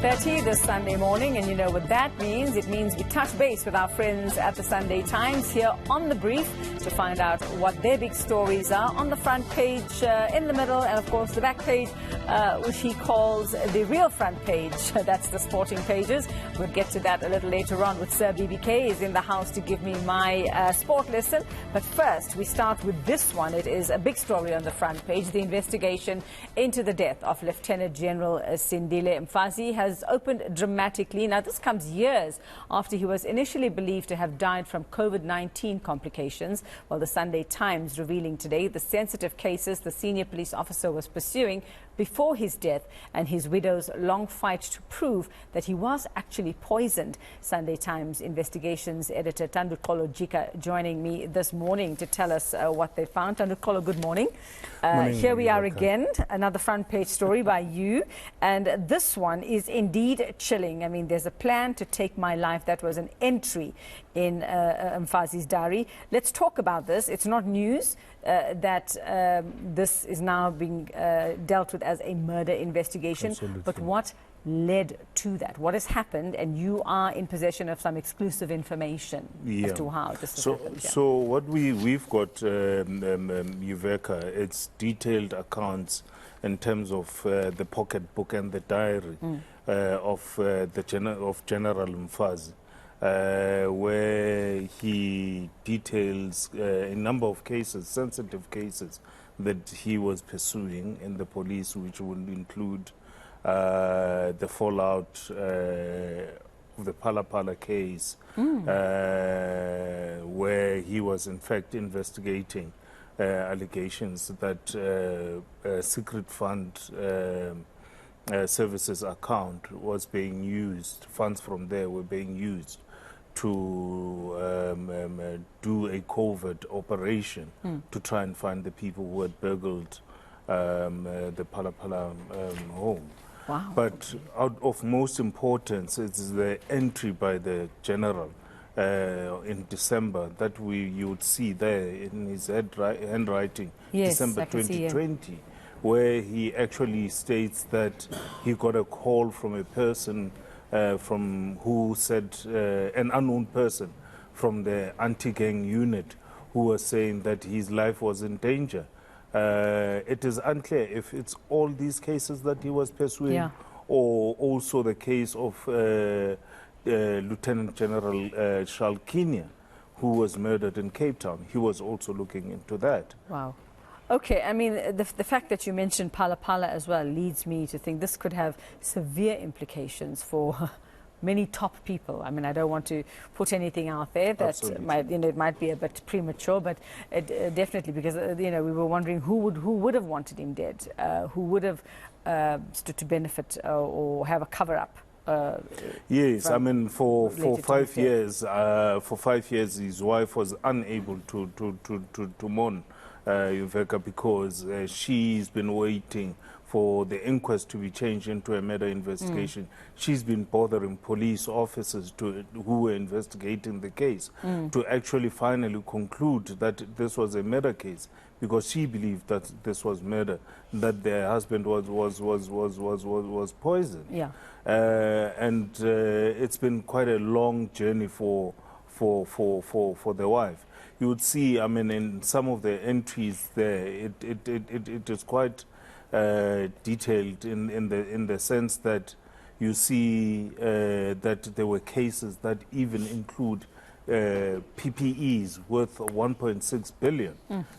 8:30 this Sunday morning, and you know what that means. It means we touch base with our friends at the Sunday Times here on The Brief to find out what their big stories are on the front page, in the middle, and of course the back page, which he calls the real front page. That's the sporting pages. We'll get to that a little later on with Sir BBK is in the house to give me my sport lesson. But first, we start with this one. It is a big story on the front page. The investigation into the death of Lt-Gen Sindile Mfazi has opened dramatically. Now, this comes years after he was initially believed to have died from COVID-19 complications. Well, the Sunday Times revealing today the sensitive cases the senior police officer was pursuing before his death and his widow's long fight to prove that he was actually poisoned. Sunday Times investigations editor Tandukolo Jika joining me this morning to tell us what they found. Tandukolo, good morning. Here we are again, another front page story by you, and this one is indeed chilling. I mean, there's a plan to take my life. That was an entry in Mfazi's diary. Let's talk about this. It's not news that this is now being dealt with as a murder investigation. Absolutely. But what led to that? What has happened? And you are in possession of some exclusive information as to how this has happened. Yeah. So what we've got, Yuveka, it's detailed accounts in terms of the pocketbook and the diary of General Mfazi, where he details a number of cases, sensitive cases, that he was pursuing in the police, which would include the fallout of the Phala Phala case, where he was in fact investigating allegations that a secret fund services account was being used, funds from there were being used to do a covert operation to try and find the people who had burgled the Phala Phala home. Wow. But out of most importance is the entry by the general in December that you would see there in his handwriting, yes, December 2020, where he actually states that he got a call from a person who said, an unknown person from the anti-gang unit, who was saying that his life was in danger. It is unclear if it's all these cases that he was pursuing, or also the case of Lieutenant General Shalkinia, who was murdered in Cape Town. He was also looking into that. Wow. Okay, I mean, the fact that you mentioned Phala Phala as well leads me to think this could have severe implications for many top people. I mean, I don't want to put anything out there that might, it might be a bit premature, but definitely, because we were wondering who would have wanted him dead, who would have stood to benefit or have a cover up. Yes, I mean, for 5 years, his wife was unable to mourn Yuveka, because she's been waiting for the inquest to be changed into a murder investigation. She's been bothering police officers who were investigating the case to actually finally conclude that this was a murder case, because she believed that this was murder, that their husband was poisoned. Yeah. And it's been quite a long journey for the wife. You would see, I mean, in some of the entries there, it is quite detailed in the sense that you see that there were cases that even include PPEs worth 1.6 billion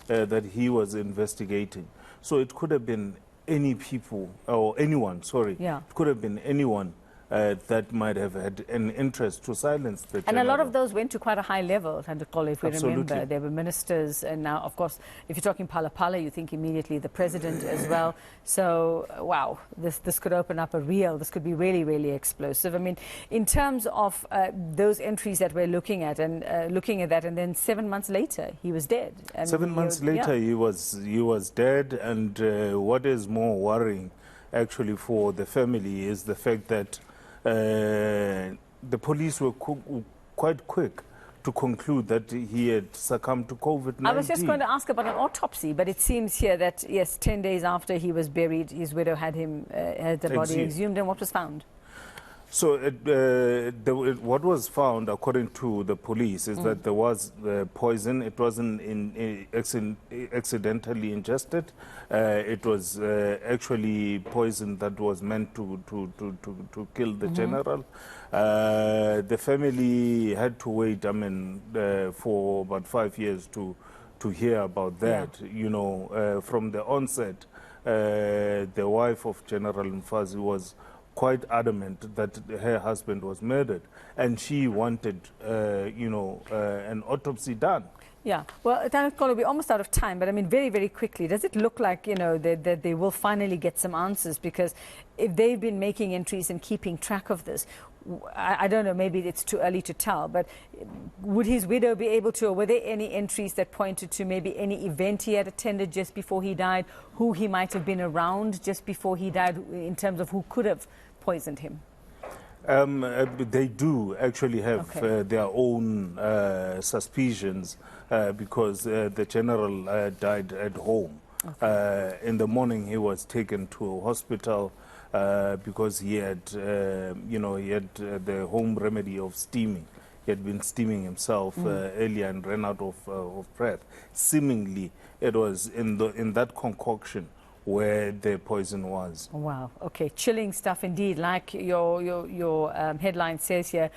that he was investigating. So it could have been any people or anyone, sorry, it could have been anyone that might have had an interest to silence the general. And a lot of those went to quite a high level, Tandukolo, if we Absolutely. remember. There were ministers, and now, of course, if you're talking Phala Phala, you think immediately the president as well. So, wow, this could open up this could be really, really explosive. I mean, in terms of those entries that we're looking at, and and then 7 months later, he was dead. I 7 months later, he was dead, and what is more worrying, actually, for the family is the fact that the police were quite quick to conclude that he had succumbed to COVID-19. I was just going to ask about an autopsy, but it seems here that, yes, 10 days after he was buried, his widow had the body exhumed. And what was found? So what was found, according to the police, is that there was poison. It wasn't accidentally ingested. It was actually poison that was meant to kill the general. The family had to wait, for about 5 years to hear about that. Yeah. You know, from the onset, the wife of General Mfazi was quite adamant that her husband was murdered, and she wanted, an autopsy done. Yeah, well, Tankolo, we're almost out of time, but I mean, very, very quickly, does it look like, that they will finally get some answers? Because if they've been making entries and keeping track of this, I don't know, maybe it's too early to tell, but would his widow be able to, or were there any entries that pointed to maybe any event he had attended just before he died, who he might have been around just before he died, in terms of who could have poisoned him? They do actually have their own suspicions because the general died at home. Okay. In the morning, he was taken to a hospital because he had, the home remedy of steaming. He had been steaming himself earlier and ran out of breath. Seemingly, it was in that concoction where the poison was. Wow. Okay. Chilling stuff indeed. Like your headline says here,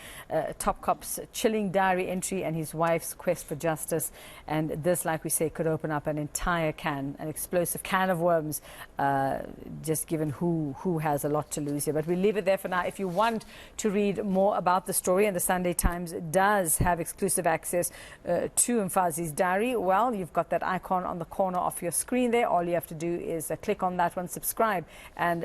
Top Cop's chilling diary entry and his wife's quest for justice. And this, like we say, could open up an entire an explosive can of worms, just given who has a lot to lose here. But we'll leave it there for now. If you want to read more about the story, and the Sunday Times does have exclusive access to Mfazi's diary, well, you've got that icon on the corner of your screen there. All you have to do is click on that one, subscribe, and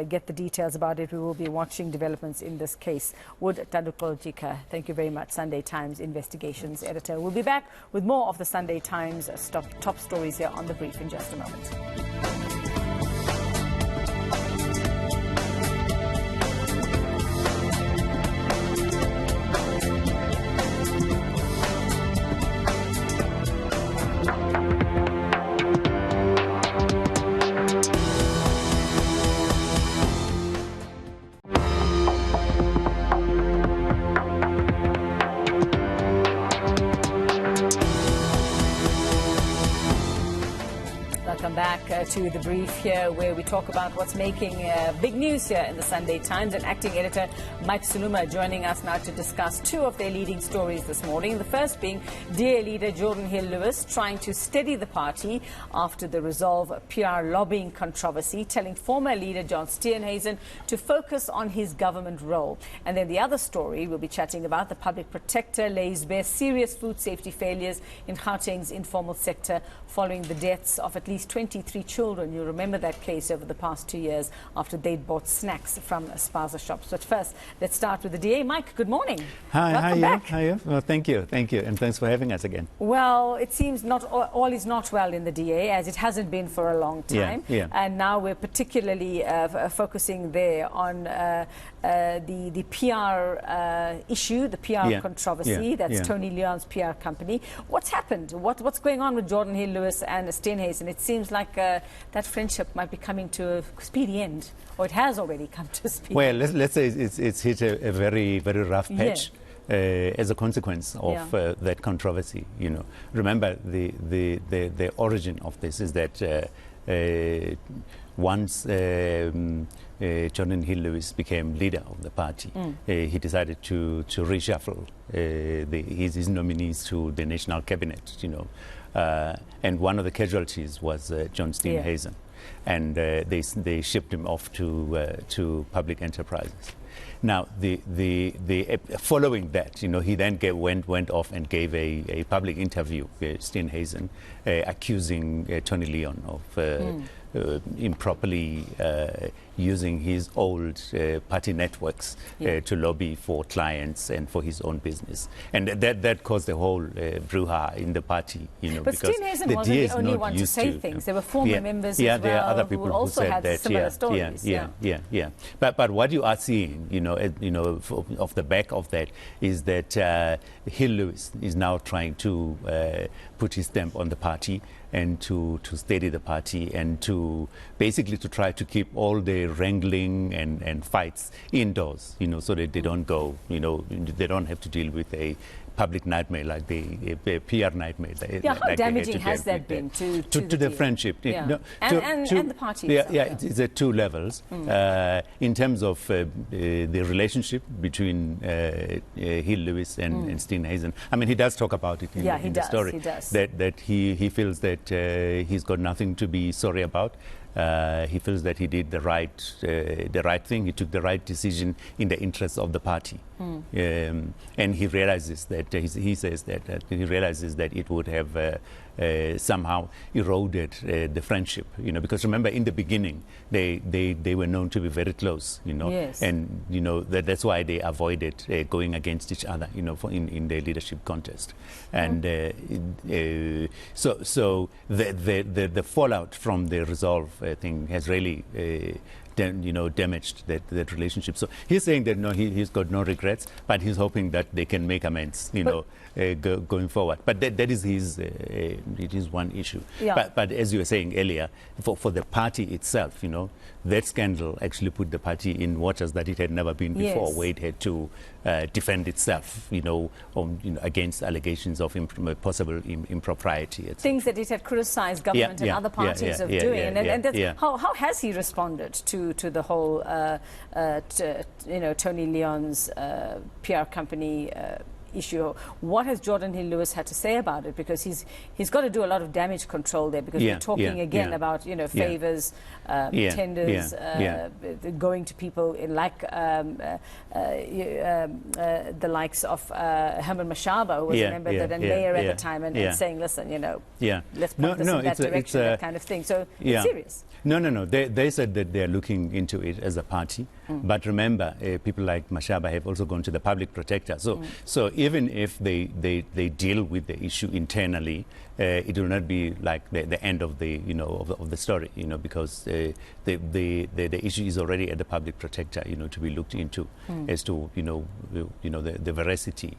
get the details about it. We will be watching developments in this case. Wood Tadukolojika, thank you very much, Sunday Times investigations editor. We'll be back with more of the Sunday Times top stories here on The Brief in just a moment. To The Brief here, where we talk about what's making big news here in the Sunday Times. And acting editor Mike Suluma joining us now to discuss two of their leading stories this morning. The first being DA leader Geordin Hill-Lewis trying to steady the party after the Resolve PR lobbying controversy, telling former leader John Steenhuisen to focus on his government role. And then the other story we'll be chatting about, the public protector lays bare serious food safety failures in Gauteng's informal sector following the deaths of at least 23 children. You remember that case over the past 2 years after they'd bought snacks from spaza shops. But first, let's start with the DA. Mike, good morning. Hi, welcome back. Hi. Well, thank you, and thanks for having us again. Well, it seems not all is not well in the DA, as it hasn't been for a long time. Yeah. And now we're particularly focusing there on the PR issue, the PR controversy. That's Tony Leon's PR company. What's happened? What's going on with Geordin Hill-Lewis and Steenhuisen? It seems like that friendship might be coming to a speedy end, or it has already come to a speedy end. Well, let's say it's hit a very, very rough patch as a consequence of that controversy. Remember the origin of this is that once Geordin Hill-Lewis became leader of the party, he decided to reshuffle his nominees to the national cabinet, and one of the casualties was John Steenhuisen, and they shipped him off to public enterprises. Now, following that, he then went off and gave a public interview, Steenhuisen, accusing Tony Leon of improperly using his old party networks to lobby for clients and for his own business, and that caused the whole brouhaha in the party. But because Steenhuisen the wasn't DA the only one to say things. There were former members as well, there are other people who also said had that. Similar stories. But what you are seeing, off the back of that, is that Hill-Lewis is now trying to put his stamp on the party and to steady the party and to basically to try to keep all the wrangling and fights indoors, so that they don't go, they don't have to deal with a public nightmare like the PR nightmare. How damaging has that been to the friendship? Yeah. And the party. It's at two levels. In terms of the relationship between Hill-Lewis and Steenhuisen. I mean, he does talk about it in the story. He does. That he feels that he's got nothing to be sorry about. He feels that he did the right thing. He took the right decision in the interests of the party, and he realizes that he says that he realizes that it would have somehow eroded the friendship. Because remember, in the beginning they were known to be very close. Yes. And that's why they avoided going against each other. In the leadership contest, and so the fallout from the resolve thing has really damaged that relationship. So he's saying that he's got no regrets, but he's hoping that they can make amends, going forward. But that is it is one issue. Yeah. But as you were saying earlier, for the party itself, that scandal actually put the party in waters that it had never been before, Yes. where it had to defend itself, against allegations of possible impropriety. Things that it had criticized government and other parties of doing. And that's, how has he responded to the whole, Tony Leon's PR company issue? What has Geordin Hill-Lewis had to say about it? Because he's got to do a lot of damage control there, because we're talking again about favors, tenders, going to in the likes of Herman Mashaba, who was a member and mayor at the time, and saying, listen, let's put this in that direction, that kind of thing. So it's serious. No. They said that they're looking into it as a party. But remember, people like Mashaba have also gone to the public protector. So even if they deal with the issue internally, it will not be like the end of the of the story, because the issue is already at the public protector, to be looked into as to the veracity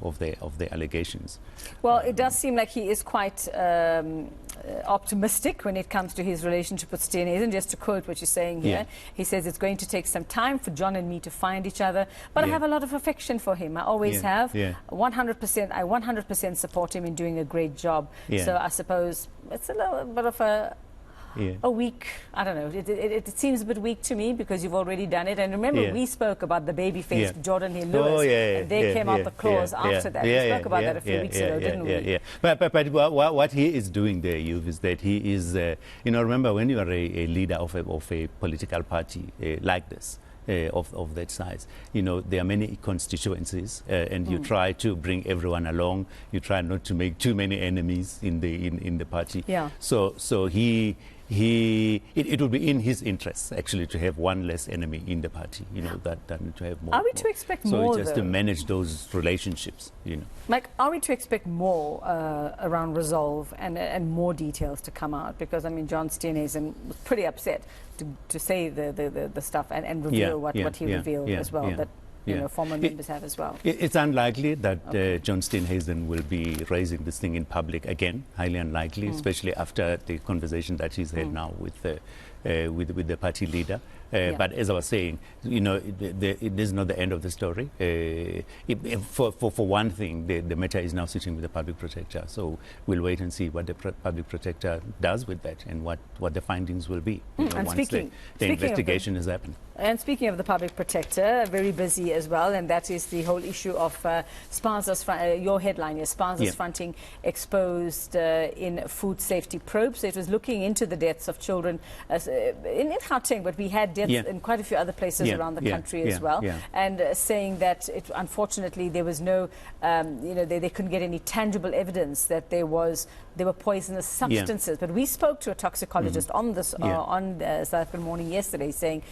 of the allegations. Well, it does seem like he is quite optimistic when it comes to his relationship with Steenhuisen. Just to quote what you're saying here, he says it's going to take some time for John and me to find each other, but I have a lot of affection for him. I always have. 100%. I 100% support him in doing a great job. So I suppose it's a little bit of a weak, I don't know, it seems a bit weak to me, because you've already done it. And remember, we spoke about the baby-faced Geordin Hill-Lewis, and there came out the clause after that. We spoke about that a few weeks ago, didn't we? But what he is doing there, Youth, is that he is, remember, when you are a leader of a political party like this, of that size, there are many constituencies, and you try to bring everyone along. You try not to make too many enemies in the party. So it would be in his interests actually to have one less enemy in the party, than to have more. Are we to expect more? So just to manage those relationships, Like, are we to expect more around resolve and more details to come out? Because I mean, John Steenhuisen was pretty upset to say the stuff and reveal what he revealed as well. That former members have as well. It's unlikely that John Steenhuisen will be raising this thing in public again. Highly unlikely, especially after the conversation that he's had now with the party leader. But as I was saying, it is not the end of the story. For one thing, the matter is now sitting with the public protector. So we'll wait and see what the public protector does with that and what the findings will be and once the investigation has happened. And speaking of the public protector, very busy as well, and that is the whole issue of spaza's your headline is spaza's fronting exposed in food safety probe. So it was looking into the deaths of children in Gauteng, but we had deaths in quite a few other places around the country as well, and saying that unfortunately there was no, they couldn't get any tangible evidence that there were poisonous substances. But we spoke to a toxicologist on this on South African Morning yesterday, saying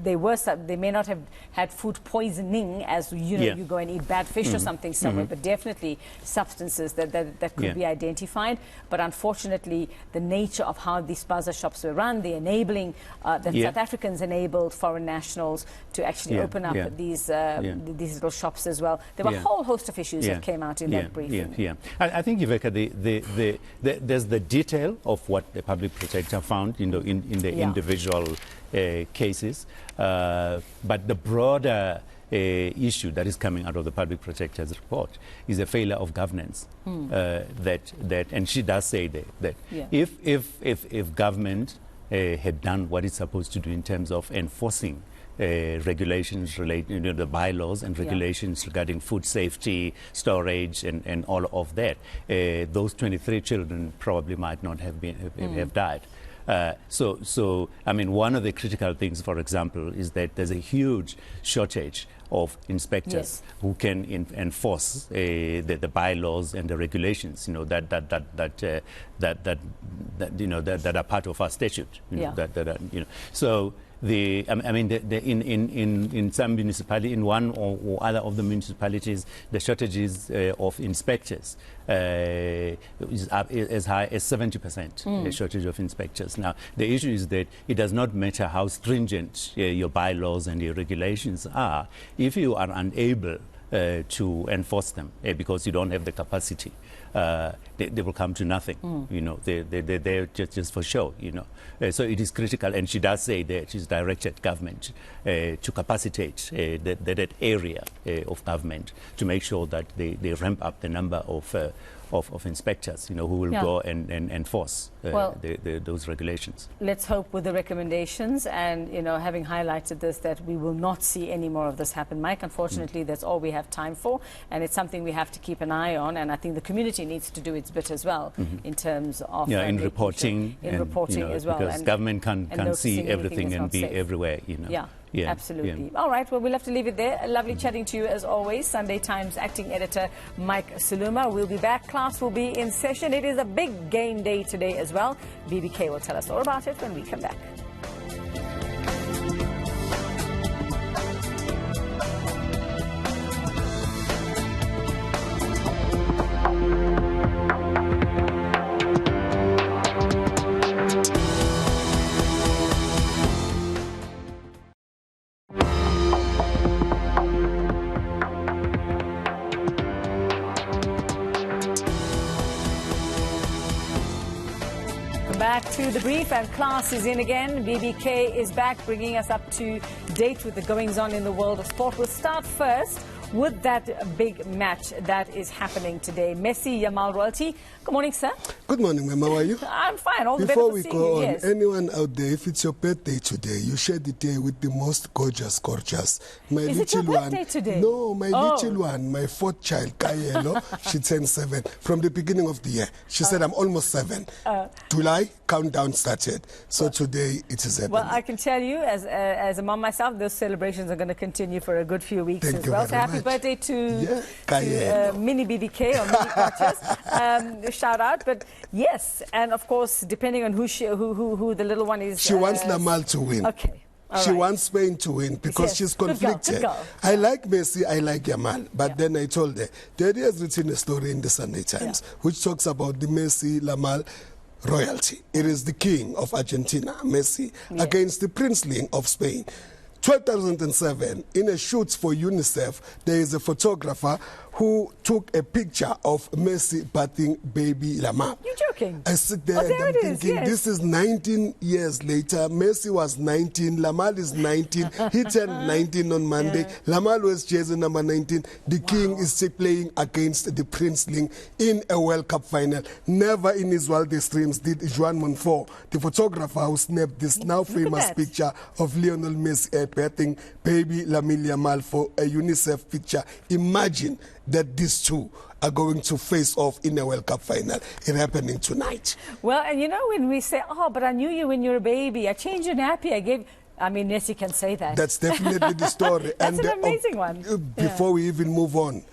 they may not have had food poisoning, as you go and eat bad fish or something somewhere, but definitely substances that could be identified. But unfortunately, the nature of how these spaza shops were run, the enabling that South Africans enabled foreign nationals to actually open up these little shops as well. There were a whole host of issues that came out in that briefing. I think, Iveka, there's the detail of what the public protector found, in the individual cases, but the broader issue that is coming out of the public protector's report is a failure of governance. And she does say that if government had done what it's supposed to do in terms of enforcing regulations relating to the bylaws and regulations regarding food safety, storage, and all of that, those 23 children probably might not have died. So I mean, one of the critical things, for example, is that there's a huge shortage of inspectors who can enforce the bylaws and the regulations, that are part of our statute. So. In some municipality, in one or other of the municipalities, the shortages of inspectors is up as high as 70%. The shortage of inspectors. Now, the issue is that it does not matter how stringent your bylaws and your regulations are if you are unable to enforce them because you don't have the capacity. They will come to nothing. They're just for show. So it is critical, and she does say that she's directed government to capacitate that area of government to make sure that they ramp up the number of inspectors, who will go and enforce those regulations. Let's hope with the recommendations and, having highlighted this, that we will not see any more of this happen, Mike. Unfortunately, that's all we have time for, and it's something we have to keep an eye on, and I think the community needs to do its bit as well in terms of... in reporting. As well. Because government can't see everything and be everywhere, Yeah, absolutely. All right, well, we'll have to leave it there. Lovely chatting to you as always. Sunday Times acting editor Mike Saluma. We'll be back. Class will be in session. It is a big game day today as well. BBK will tell us all about it when we come back. Back to the brief, and class is in again. BBK is back, bringing us up to date with the goings-on in the world of sport. We'll start first with that big match that is happening today. Messi, Yamal royalty. Good morning, sir. Good morning, ma'am. How are you? I'm fine. All the better Before for we seeing go you. on, Yes. anyone out there, if it's your birthday today, you share the day with the most gorgeous. My Is it your birthday today? No, my little one, my fourth child, Kayelo, she turned 7. From the beginning of the year, she said, I'm almost 7. July, countdown started. So today, it is happening. Well, I can tell you, as a mom myself, those celebrations are going to continue for a good few weeks Thank as you well. So very happy much. birthday to Kayelo. mini BDK or mini Gorgeous. Shout out. But yes, and of course, depending on who the little one is. She wants Lamal to win. Okay. She wants Spain to win because she's conflicted. Good girl. I like Messi, I like Yamal. But then I told her, Daddy has written a story in the Sunday Times which talks about the Messi, Yamal royalty. It is the king of Argentina, Messi, against the princeling of Spain. 2007, in a shoot for UNICEF, there is a photographer who took a picture of Messi bathing baby Yamal. You're joking? I sit there and I'm thinking, this is 19 years later. Messi was 19, Yamal is 19. He turned 19 on Monday. Yamal was jersey number 19. The king is playing against the princeling in a World Cup final. Never in his wildest dreams did Juan Monfort, the photographer who snapped this now famous picture of Lionel Messi bathing baby Lamine Yamal for a UNICEF picture. Imagine that these two are going to face off in a World Cup final. It's happening tonight. Well, and when we say, oh, but I knew you when you were a baby. I changed your nappy. Messi can say that. That's definitely the story. That's an amazing one. Before we even move on,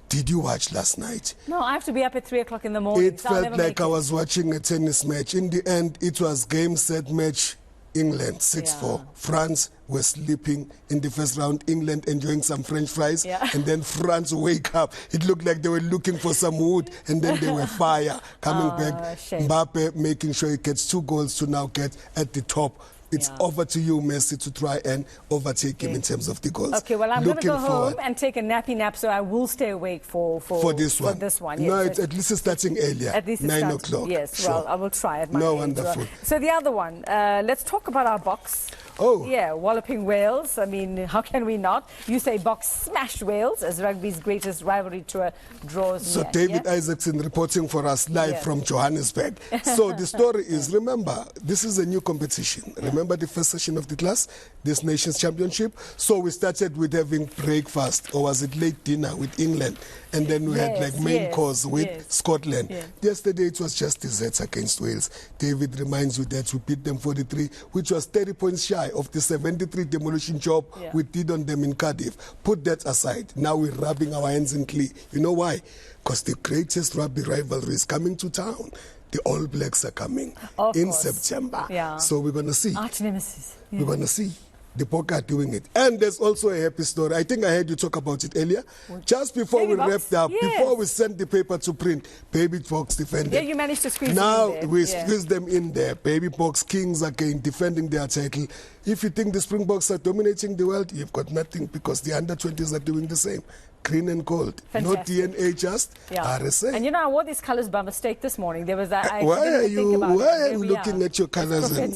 did you watch last night? No, I have to be up at 3 o'clock in the morning. It felt like I was watching a tennis match. In the end, it was game, set, match. England 6-4. France were sleeping in the first round. England enjoying some French fries. And then France wake up. It looked like they were looking for some wood. And then they were fire coming back. Shame. Mbappe making sure he gets 2 goals to now get at the top. It's over to you, Messi, to try and overtake him in terms of the goals. Okay, well, I'm going to go home and take a nappy nap, so I will stay awake for this one. Yes, no, at least it's starting earlier. At least 9 o'clock. Yes, sure. well, I will try at my age. Wonderful. So the other one, let's talk about our Boks. Oh. Yeah, walloping Wales. I mean, how can we not? You say Boks smashed Wales as rugby's greatest rivalry tour draws So near. David Isaacson reporting for us live from Johannesburg. So the story is, remember, this is a new competition. Remember the first session of the class, this Nations Championship? So we started with having breakfast, or was it late dinner with England? And then we had like main course with Scotland. Yesterday it was just desserts against Wales. David reminds you that we beat them 43, which was 30 points shy of the 73 demolition job we did on them in Cardiff. Put that aside. Now we're rubbing our hands in glee. You know why? Because the greatest rugby rivalry is coming to town. The All Blacks are coming in September. So we're going to see. Arch nemesis. We're going to see the Boks are doing it. And there's also a happy story. I think I heard you talk about it earlier. Just before we wrapped up, before we sent the paper to print, Baby Boks defended. Yeah, you managed to squeeze now them in there. we squeeze them in there. Baby Boks Kings again defending their title. If you think the Springboks are dominating the world, you've got nothing, because the under-20s are doing the same. Green and gold. Fantastic. Not DNA, just RSA. And you know, I wore these colors by mistake this morning. There was that. Why are you looking at your colors? I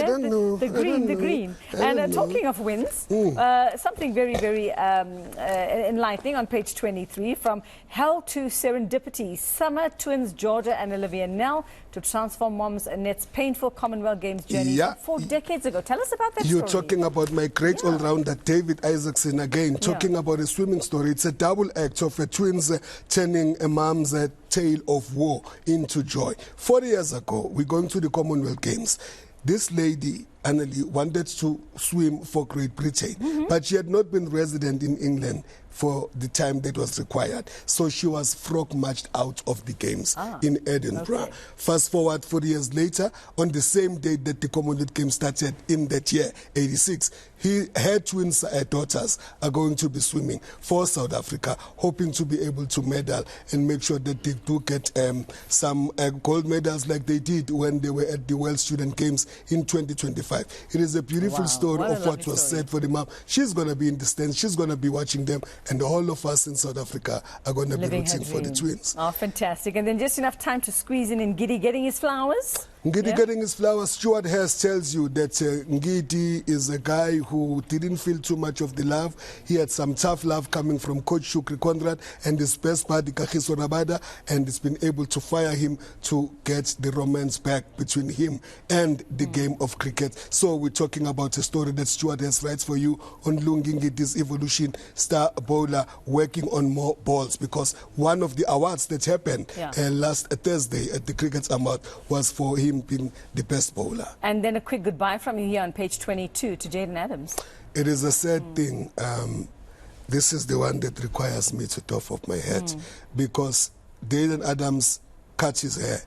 don't know. The green. And talking of wins, something very, very enlightening on page 23. From hell to serendipity, summer twins Georgia and Olivia Nell to transform moms Annette's painful Commonwealth Games journey 4 decades ago. Tell us about that You're story. talking about my great all-rounder, David Isaacson, again, talking about a swimming story. It's a double act of a twins turning a mom's tale of war into joy. 40 years ago, we're going to the Commonwealth Games. This lady, Annalie, wanted to swim for Great Britain, but she had not been resident in England for the time that was required. So she was frog marched out of the games in Edinburgh. Okay. Fast forward 40 years later, on the same day that the Commonwealth Games started in that year, 86, her twins daughters are going to be swimming for South Africa, hoping to be able to medal and make sure that they do get some gold medals like they did when they were at the World Student Games in 2025. It is a beautiful story of what was said for the mom. She's going to be in the stands. She's going to be watching them. And all of us in South Africa are going to be rooting for the twins. Oh, fantastic. And then just enough time to squeeze in Giddy getting his flowers. Ngidi getting his flowers. Stuart Hurst tells you that Ngidi is a guy who didn't feel too much of the love. He had some tough love coming from Coach Shukri Conrad and his best buddy Kagiso Rabada, and it's been able to fire him to get the romance back between him and the game of cricket. So we're talking about a story that Stuart Hurst writes for you on Lungi Ngidi's evolution, star bowler working on more balls, because one of the awards that happened last Thursday at the Cricket Award was for him being the best bowler. And then a quick goodbye from you here on page 22 to Jaden Adams. It is a sad thing. This is the one that requires me to doff off my hat, because Jaden Adams cut his hair.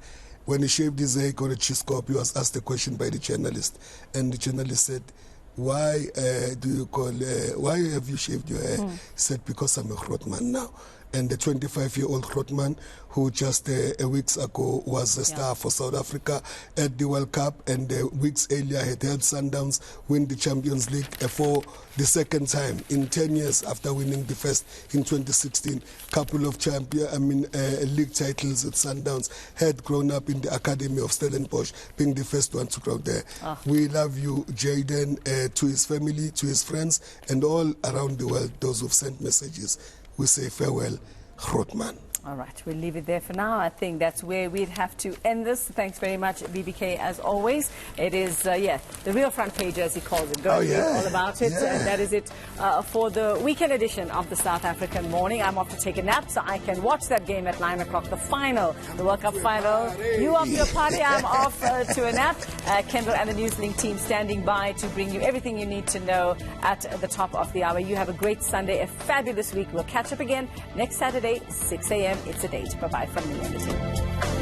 When he shaved his hair, he got a chiscop. He was asked a question by the journalist, and the journalist said, why why have you shaved your hair? He said, because I'm a Grootman now. And the 25-year-old Grootman, who just weeks ago was a star for South Africa at the World Cup, and weeks earlier had helped Sundowns win the Champions League for the second time in 10 years after winning the first in 2016. Couple of league titles at Sundowns. Had grown up in the Academy of Stellenbosch, being the first one to grow there. We love you, Jaden, to his family, to his friends, and all around the world, those who've sent messages. We say farewell, Grootman. All right, we'll leave it there for now. I think that's where we'd have to end this. Thanks very much, BBK, as always. It is, the real front page, as he calls it. All about it. And that is it for the weekend edition of the South African Morning. I'm off to take a nap so I can watch that game at 9 o'clock, the final, the World Cup final. You off to your party, I'm off to a nap. Kendall and the Newslink team standing by to bring you everything you need to know at the top of the hour. You have a great Sunday, a fabulous week. We'll catch up again next Saturday, 6 a.m. It's a date. Bye-bye from me and the team.